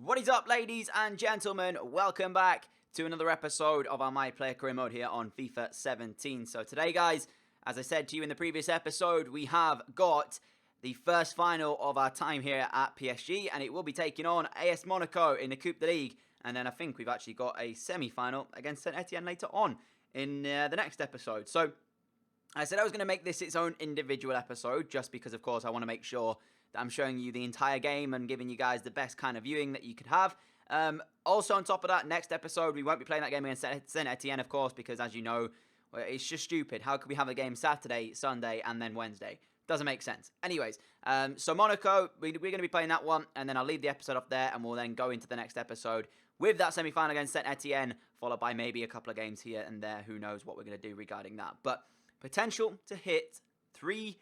What is up, ladies and gentlemen? Welcome back to another episode of our My Player Career Mode here on FIFA 17. So today, guys, as I said to you in the previous episode, we have got the first final of our time here at PSG, and it will be taking on AS Monaco in the Coupe de Ligue. And then I think we've actually got a semi-final against Saint Etienne later on in the next episode. So I said I was going to make this its own individual episode, just because, of course, I want to make sure that I'm showing you the entire game and giving you guys the best kind of viewing that you could have. Also, on top of that, next episode, we won't be playing that game against Saint Etienne, of course, because, as you know, it's just stupid. How could we have a game Saturday, Sunday, and then Wednesday? Doesn't make sense. Anyways, so Monaco, we're going to be playing that one, and then I'll leave the episode off there, and we'll then go into the next episode with that semi-final against Saint Etienne, followed by maybe a couple of games here and there. Who knows what we're going to do regarding that. But potential to hit 3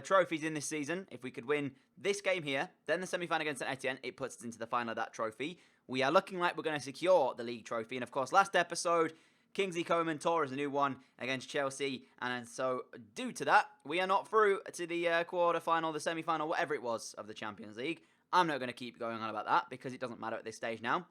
trophies in this season. If we could win this game here, then the semi-final against Saint Etienne, it puts us into the final of that trophy. We are looking like we're going to secure the league trophy. And of course, last episode, Kingsley Coman tore as a new one against Chelsea. And so, due to that, we are not through to the quarter-final, the semi-final, whatever it was, of the Champions League. I'm not going to keep going on about that because it doesn't matter at this stage now.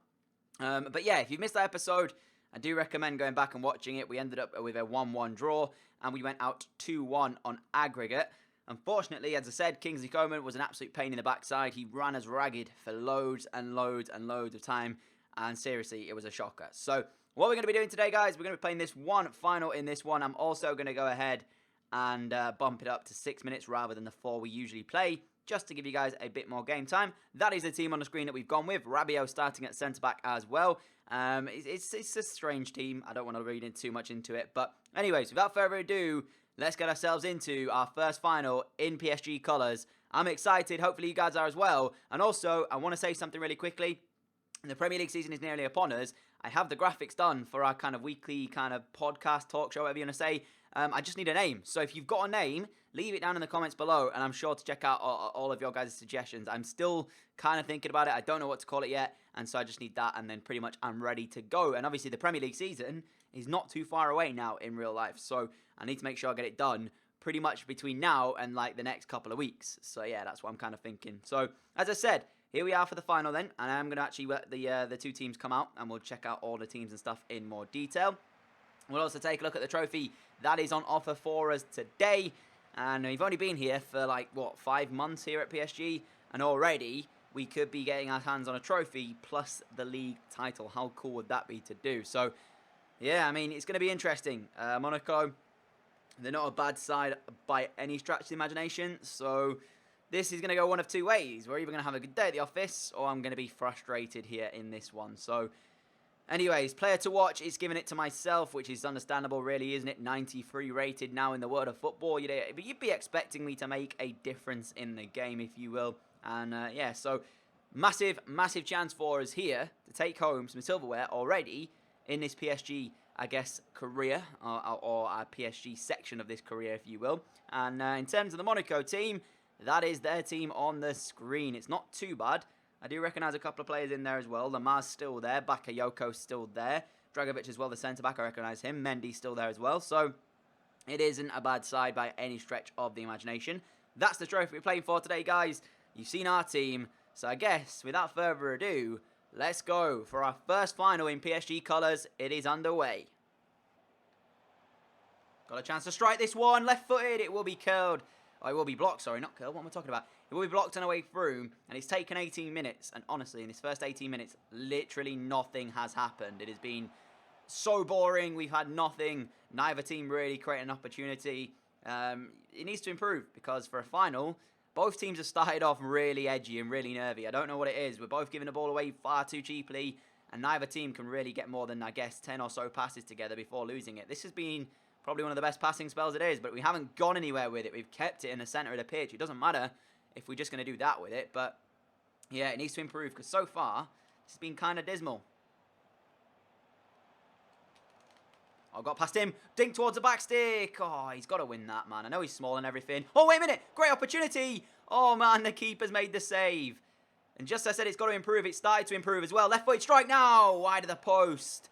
But yeah, if you've missed that episode, I do recommend going back and watching it. We ended up with a 1-1 draw, and we went out 2-1 on aggregate. Unfortunately, as I said, Kingsley Coman was an absolute pain in the backside. He ran us ragged for loads and loads and loads of time, and seriously, it was a shocker. So, what we're going to be doing today, guys, we're going to be playing this one final in this one. I'm also going to go ahead and bump it up to 6 minutes rather than the 4 we usually play, just to give you guys a bit more game time. That is the team on the screen that we've gone with. Rabiot starting at centre-back as well. It's a strange team. I don't want to read too much into it. But anyways, without further ado, let's get ourselves into our first final in PSG colours. I'm excited. Hopefully you guys are as well. And also, I want to say something really quickly. The Premier League season is nearly upon us. I have the graphics done for our kind of weekly kind of podcast, talk show, whatever you want to say. I just need a name. So if you've got a name, leave it down in the comments below, and I'm sure to check out all of your guys' suggestions. I'm still kind of thinking about it. I don't know what to call it yet, and so I just need that, and then pretty much I'm ready to go. And obviously the Premier League season is not too far away now in real life, so I need to make sure I get it done pretty much between now and like the next couple of weeks. So yeah, that's what I'm kind of thinking. So as I said, here we are for the final then, and I'm going to actually let the 2 teams come out, and we'll check out all the teams and stuff in more detail. We'll also take a look at the trophy that is on offer for us today. And we've only been here for like, 5 months here at PSG. And already we could be getting our hands on a trophy plus the league title. How cool would that be to do? So, yeah, I mean, it's going to be interesting. Monaco, they're not a bad side by any stretch of the imagination. So this is going to go one of 2 ways. We're either going to have a good day at the office, or I'm going to be frustrated here in this one. So, anyways, player to watch is giving it to myself, which is understandable, really, isn't it? 93 rated now in the world of football. You'd be expecting me to make a difference in the game, if you will. And, yeah, so massive, massive chance for us here to take home some silverware already in this PSG, I guess, career, or our PSG section of this career, if you will. And in terms of the Monaco team, that is their team on the screen. It's not too bad. I do recognise a couple of players in there as well. Lamar's still there. Bakayoko's still there. Dragovic as well, the centre-back. I recognise him. Mendy's still there as well. So it isn't a bad side by any stretch of the imagination. That's the trophy we're playing for today, guys. You've seen our team. So I guess, without further ado, let's go for our first final in PSG colours. It is underway. Got a chance to strike this one. Left-footed. It will be curled. Oh, it will be blocked. Sorry, not curled. What am I talking about? It will be blocked on the way through, and it's taken 18 minutes. And honestly, in this first 18 minutes, literally nothing has happened. It has been so boring. We've had nothing. Neither team really creating an opportunity. It needs to improve, because for a final, both teams have started off really edgy and really nervy. I don't know what it is. We're both giving the ball away far too cheaply, and neither team can really get more than, I guess, 10 or so passes together before losing it. This has been probably one of the best passing spells it is, but we haven't gone anywhere with it. We've kept it in the centre of the pitch. It doesn't matter if we're just going to do that with it, but yeah, it needs to improve, because so far, it's been kind of dismal. I got past him. Dink towards the back stick. Oh, he's got to win that, man. I know he's small and everything. Oh, wait a minute. Great opportunity. Oh, man, the keeper's made the save. And just as I said, it's got to improve. It started to improve as well. Left-footed strike now. Wide of the post.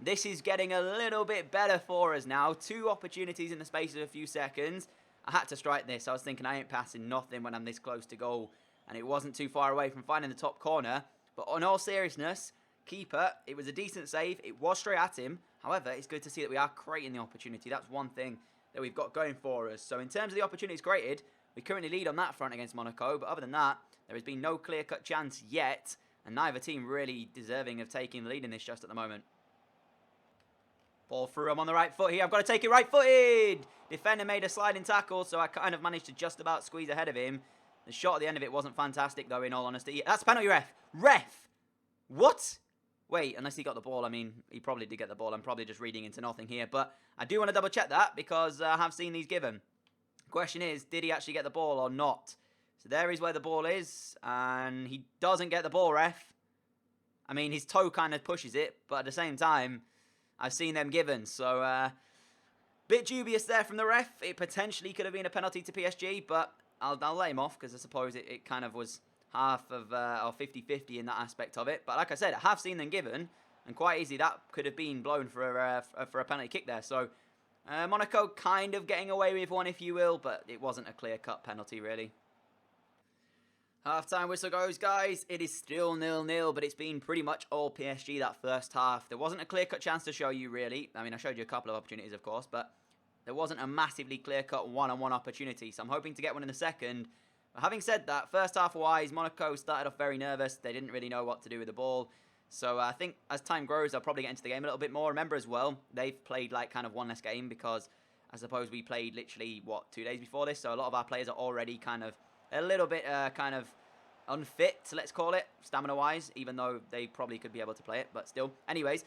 This is getting a little bit better for us now. 2 opportunities in the space of a few seconds. I had to strike this. I was thinking I ain't passing nothing when I'm this close to goal. And it wasn't too far away from finding the top corner. But in all seriousness, keeper, it was a decent save. It was straight at him. However, it's good to see that we are creating the opportunity. That's one thing that we've got going for us. So in terms of the opportunities created, we currently lead on that front against Monaco. But other than that, there has been no clear-cut chance yet. And neither team really deserving of taking the lead in this just at the moment. Ball through. I'm on the right foot here. I've got to take it right-footed. Defender made a sliding tackle, so I kind of managed to just about squeeze ahead of him. The shot at the end of it wasn't fantastic, though, in all honesty. That's a penalty, ref. Ref! What? Wait, unless he got the ball. I mean, he probably did get the ball. I'm probably just reading into nothing here. But I do want to double-check that because I have seen these given. The question is, did he actually get the ball or not? So there is where the ball is. And he doesn't get the ball, ref. I mean, his toe kind of pushes it. But at the same time, I've seen them given. So, bit dubious there from the ref. It potentially could have been a penalty to PSG. But I'll let him off because I suppose it kind of was half of or 50-50 in that aspect of it. But like I said, I have seen them given, and quite easily that could have been blown for a penalty kick there. So Monaco kind of getting away with one, if you will, but it wasn't a clear-cut penalty really. Half-time whistle goes, guys. It is still 0-0, but it's been pretty much all PSG that first half. There wasn't a clear-cut chance to show you really. I mean, I showed you a couple of opportunities, of course, but there wasn't a massively clear-cut one-on-one opportunity. So I'm hoping to get one in the second. But having said that, first half-wise, Monaco started off very nervous. They didn't really know what to do with the ball. So I think as time grows, they'll probably get into the game a little bit more. Remember as well, they've played like kind of one less game because I suppose we played literally, 2 days before this? So a lot of our players are already kind of a little bit kind of unfit, let's call it, stamina-wise, even though they probably could be able to play it, but still. Anyways,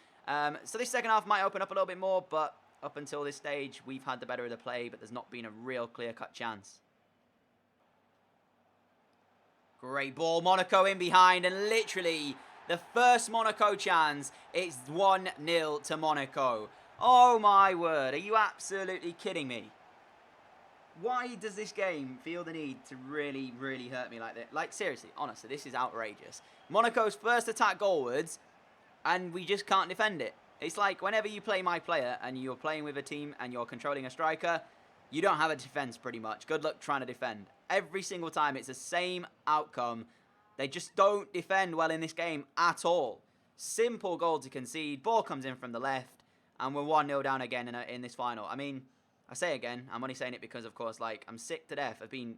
so this second half might open up a little bit more, but up until this stage, we've had the better of the play, but there's not been a real clear-cut chance. Great ball, Monaco in behind, and literally the first Monaco chance, it's 1-0 to Monaco. Oh my word, are you absolutely kidding me? Why does this game feel the need to really, really hurt me like that? Like, seriously, honestly, this is outrageous. Monaco's first attack goalwards, and we just can't defend it. It's like whenever you play my player and you're playing with a team and you're controlling a striker, you don't have a defense pretty much. Good luck trying to defend. Every single time it's the same outcome. They just don't defend well in this game at all. Simple goal to concede. Ball comes in from the left and we're 1-0 down again in this final. I mean, I say again, I'm only saying it because, of course, like, I'm sick to death of being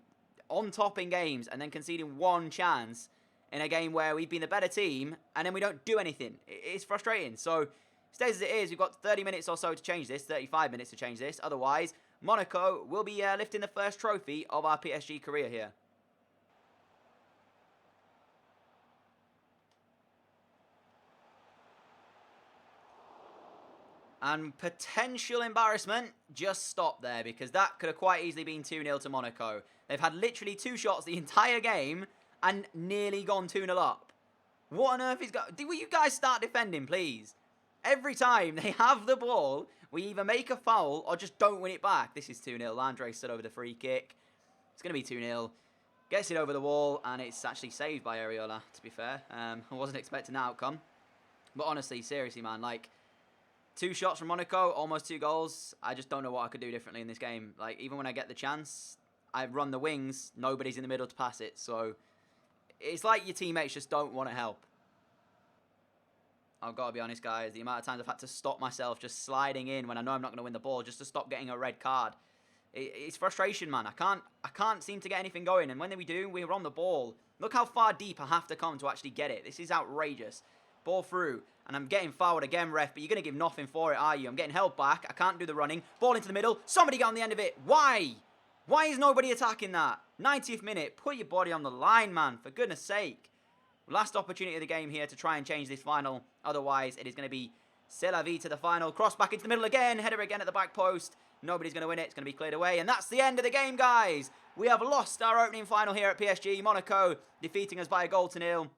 on top in games and then conceding one chance in a game where we've been the better team and then we don't do anything. It's frustrating. So, stays as it is. We've got 30 minutes or so to change this, 35 minutes to change this. Otherwise, Monaco will be lifting the first trophy of our PSG career here. And potential embarrassment just stopped there because that could have quite easily been 2-0 to Monaco. They've had literally 2 shots the entire game and nearly gone 2-0 up. What on earth is going on? Will you guys start defending, please? Every time they have the ball, we either make a foul or just don't win it back. This is 2-0. Landre stood over the free kick. It's going to be 2-0. Gets it over the wall, and it's actually saved by Areola, to be fair. I wasn't expecting that outcome. But honestly, seriously, man, like, 2 shots from Monaco, almost 2 goals. I just don't know what I could do differently in this game. Like, even when I get the chance, I run the wings. Nobody's in the middle to pass it. So, it's like your teammates just don't want to help. I've got to be honest, guys. The amount of times I've had to stop myself just sliding in when I know I'm not going to win the ball just to stop getting a red card. It's frustration, man. I can't seem to get anything going. And when we do, we're on the ball. Look how far deep I have to come to actually get it. This is outrageous. Ball through. And I'm getting fouled again, ref. But you're going to give nothing for it, are you? I'm getting held back. I can't do the running. Ball into the middle. Somebody get on the end of it. Why? Why is nobody attacking that? 90th minute. Put your body on the line, man. For goodness sake. Last opportunity of the game here to try and change this final. Otherwise, it is going to be c'est la vie to the final. Cross back into the middle again. Header again at the back post. Nobody's going to win it. It's going to be cleared away. And that's the end of the game, guys. We have lost our opening final here at PSG. Monaco defeating us by 1-0.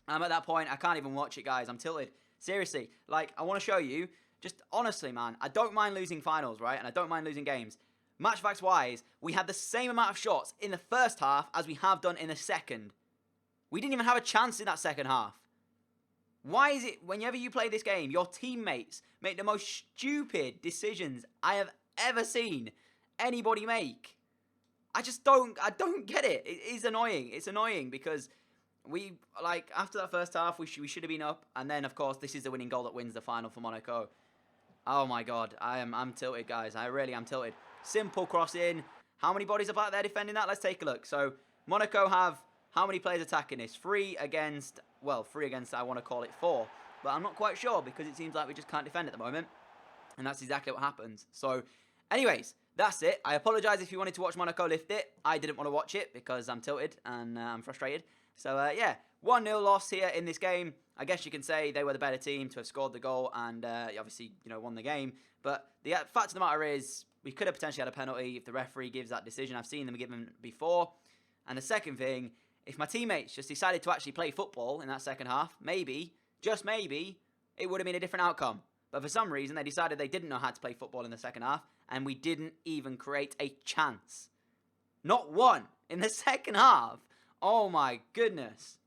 At that point, I can't even watch it, guys. I'm tilted. Seriously. Like, I want to show you. Just honestly, man. I don't mind losing finals, right? And I don't mind losing games. Match facts-wise, we had the same amount of shots in the first half as we have done in the second. We didn't even have a chance in that second half. Why is it whenever you play this game, your teammates make the most stupid decisions I have ever seen anybody make? I don't get it. It is annoying. It's annoying because we, like, after that first half, we should have been up. And then, of course, this is the winning goal that wins the final for Monaco. Oh, my God. I'm tilted, guys. I really am tilted. Simple cross in. How many bodies are back there defending that? Let's take a look. So, Monaco have how many players attacking this? 3 against, well, 3 against, I want to call it 4. But I'm not quite sure because it seems like we just can't defend at the moment. And that's exactly what happens. So, anyways, that's it. I apologise if you wanted to watch Monaco lift it. I didn't want to watch it because I'm tilted and I'm frustrated. So, yeah, 1-0 loss here in this game. I guess you can say they were the better team to have scored the goal and obviously, you know, won the game. But the fact of the matter is we could have potentially had a penalty if the referee gives that decision. I've seen them given before. And the second thing, if my teammates just decided to actually play football in that second half, maybe, just maybe, it would have been a different outcome. But for some reason, they decided they didn't know how to play football in the second half, and we didn't even create a chance. Not one in the second half. Oh my goodness.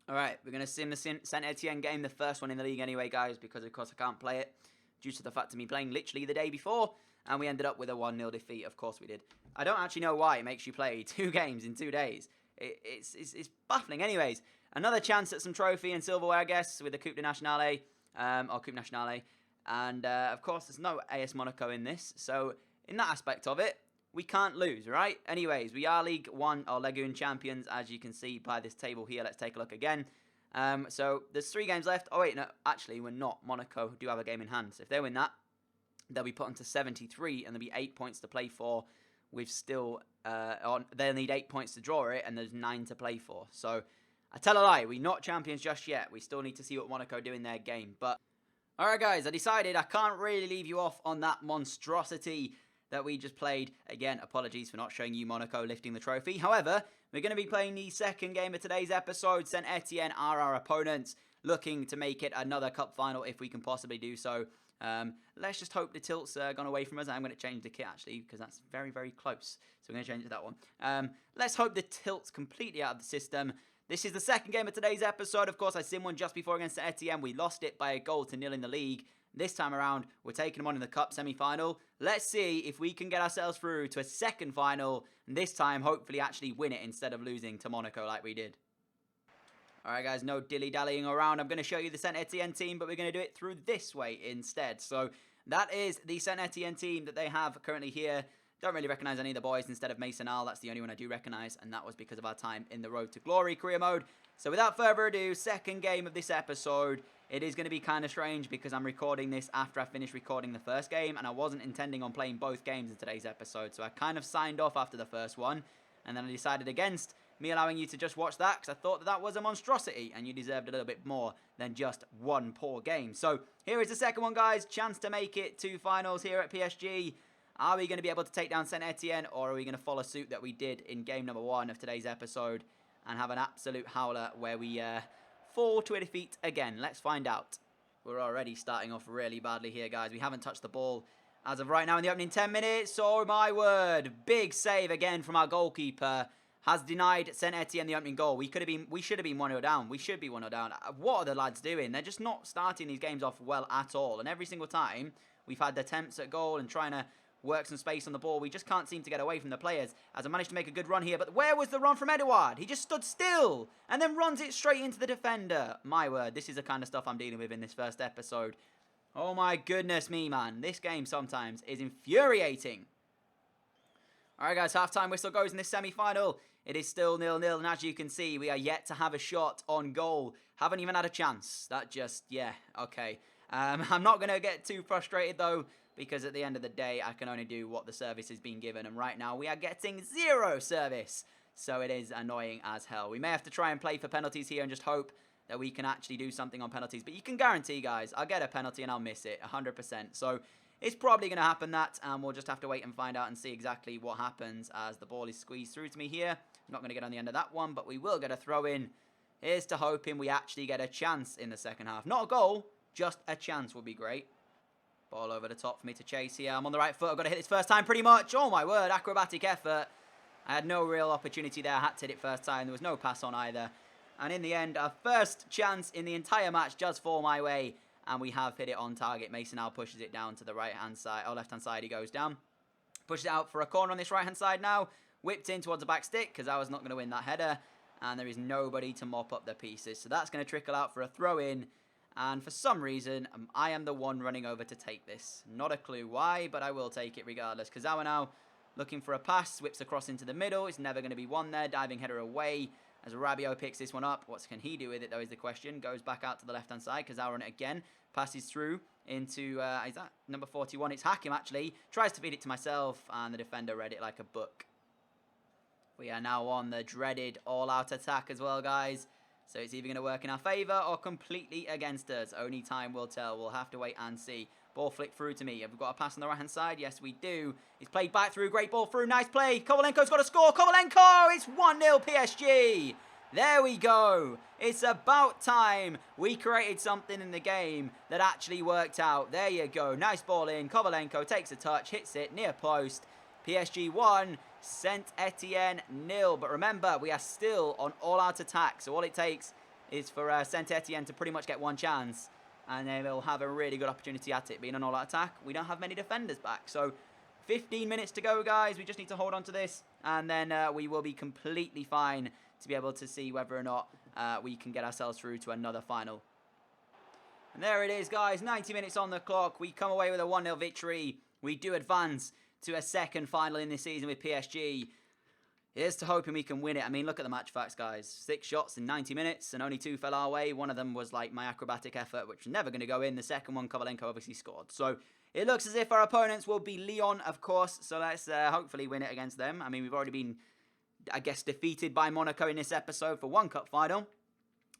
All right, we're going to sim the Saint Etienne game, the first one in the league anyway, guys, because of course I can't play it due to the fact of me playing literally the day before, and we ended up with a 1-0 defeat. Of course we did. I don't actually know why it makes you play 2 games in 2 days. It's baffling. Anyways, another chance at some trophy and silverware, I guess, with the Coupe de Nationale, or Coupe Nationale. And, of course, there's no AS Monaco in this. So, in that aspect of it, we can't lose, right? Anyways, we are League 1 or Ligue 1 champions, as you can see by this table here. Let's take a look again. So, there's 3 games left. Oh, wait, no, actually, we're not. Monaco do have a game in hand. So, if they win that, they'll be put onto 73, and there'll be 8 points to play for. We've still, they'll need 8 points to draw it, and there's 9 to play for. So, I tell a lie, we're not champions just yet. We still need to see what Monaco do in their game. But, alright guys, I decided I can't really leave you off on that monstrosity that we just played. Again, apologies for not showing you Monaco lifting the trophy. However, we're going to be playing the second game of today's episode. Saint Etienne are our opponents, looking to make it another cup final if we can possibly do so. Let's just hope the tilt's gone away from us. I'm going to change the kit, actually, because that's very, very close. So we're going to change to that one. Let's hope the tilt's completely out of the system. This is the second game of today's episode. Of course, I sim one just before against Etienne. We lost it by a goal to 0 in the league. This time around, we're taking them on in the cup semi-final. Let's see if we can get ourselves through to a second final. And this time, hopefully, actually win it instead of losing to Monaco like we did. Alright guys, no dilly-dallying around. I'm going to show you the Saint Etienne team, but we're going to do it through this way instead. So, that is the Saint Etienne team that they have currently here. Don't really recognise any of the boys instead of Mason Al. That's the only one I do recognise, and that was because of our time in the Road to Glory career mode. So without further ado, second game of this episode. It is going to be kind of strange because I'm recording this after I finished recording the first game, and I wasn't intending on playing both games in today's episode. So I kind of signed off after the first one, and then I decided against me allowing you to just watch that because I thought that was a monstrosity, and you deserved a little bit more than just one poor game. So here is the second one, guys. Chance to make it to finals here at PSG. Are we going to be able to take down Saint Etienne, or are we going to follow suit that we did in game number 1 of today's episode and have an absolute howler where we fall to a defeat again? Let's find out. We're already starting off really badly here, guys. We haven't touched the ball as of right now in the opening 10 minutes. Oh, my word. Big save again from our goalkeeper. Has denied Saint Etienne the opening goal. We should have been 1-0 down. We should be 1-0 down. What are the lads doing? They're just not starting these games off well at all. And every single time we've had attempts at goal and trying to work some space on the ball, we just can't seem to get away from the players. As I managed to make a good run here, but where was the run from Edouard? He just stood still and then runs it straight into the defender. My word, this is the kind of stuff I'm dealing with in this first episode. Oh my goodness me, man. This game sometimes is infuriating. Alright guys, half-time whistle goes in this semi-final. It is still 0-0, and as you can see, we are yet to have a shot on goal. Haven't even had a chance. That just, yeah, okay. I'm not going to get too frustrated, though, because at the end of the day, I can only do what the service is being given, and right now, we are getting 0 service. So it is annoying as hell. We may have to try and play for penalties here and just hope that we can actually do something on penalties. But you can guarantee, guys, I'll get a penalty and I'll miss it 100%. So it's probably going to happen that, and we'll just have to wait and find out and see exactly what happens as the ball is squeezed through to me here. I'm not going to get on the end of that one, but we will get a throw in. Here's to hoping we actually get a chance in the second half. Not a goal, just a chance would be great. Ball over the top for me to chase here. I'm on the right foot. I've got to hit this first time pretty much. Oh my word, acrobatic effort. I had no real opportunity there. I had to hit it first time. There was no pass on either. And in the end, our first chance in the entire match does fall my way. And we have hit it on target. Mason now pushes it down to the right-hand side. Or left-hand side, he goes down. Pushes it out for a corner on this right-hand side now. Whipped in towards the back stick because I was not going to win that header. and there is nobody to mop up the pieces. So that's going to trickle out for a throw-in. And for some reason, I am the one running over to take this. Not a clue why, but I will take it regardless. Kazawa now looking for a pass, whips across into the middle. It's never going to be one there. Diving header away as Rabiot picks this one up. What can he do with it, though, is the question. Goes back out to the left-hand side. Kazawa on it again. Passes through into, is that number 41? It's Hakim, actually. Tries to feed it to myself, and the defender read it like a book. We are now on the dreaded all-out attack as well, guys. So it's either going to work in our favour or completely against us. Only time will tell. We'll have to wait and see. Ball flicked through to me. Have we got a pass on the right-hand side? Yes, we do. He's played back through. Great ball through. Nice play. Kovalenko's got to score. Kovalenko! It's 1-0 PSG. There we go. It's about time we created something in the game that actually worked out. There you go. Nice ball in. Kovalenko takes a touch, hits it near post. PSG 1, Saint Etienne 0. But remember, we are still on all-out attack. So all it takes is for Saint Etienne to pretty much get one chance. And then they'll have a really good opportunity at it. Being an all-out attack, we don't have many defenders back. So 15 minutes to go, guys. We just need to hold on to this. And then we will be completely fine to be able to see whether or not we can get ourselves through to another final. And there it is, guys. 90 minutes on the clock. We come away with a 1-0 victory. We do advance to a second final in this season with PSG. Here's to hoping we can win it. I mean, look at the match facts, guys. 6 shots in 90 minutes and only 2 fell our way. One of them was like my acrobatic effort, which was never going to go in. The second one, Kovalenko obviously scored. So it looks as if our opponents will be Lyon, of course. So let's hopefully win it against them. I mean, we've already been, I guess, defeated by Monaco in this episode for one cup final.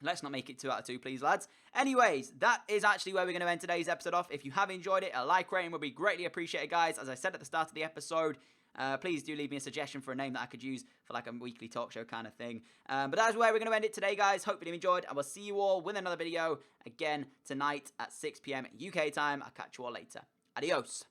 Let's not make it 2 out of 2, please, lads. Anyways, that is actually where we're going to end today's episode off. If you have enjoyed it, a like rating would be greatly appreciated, guys. As I said at the start of the episode, please do leave me a suggestion for a name that I could use for like a weekly talk show kind of thing. But that's where we're going to end it today, guys. Hopefully you enjoyed. I will see you all with another video again tonight at 6 PM UK time. I'll catch you all later. Adios.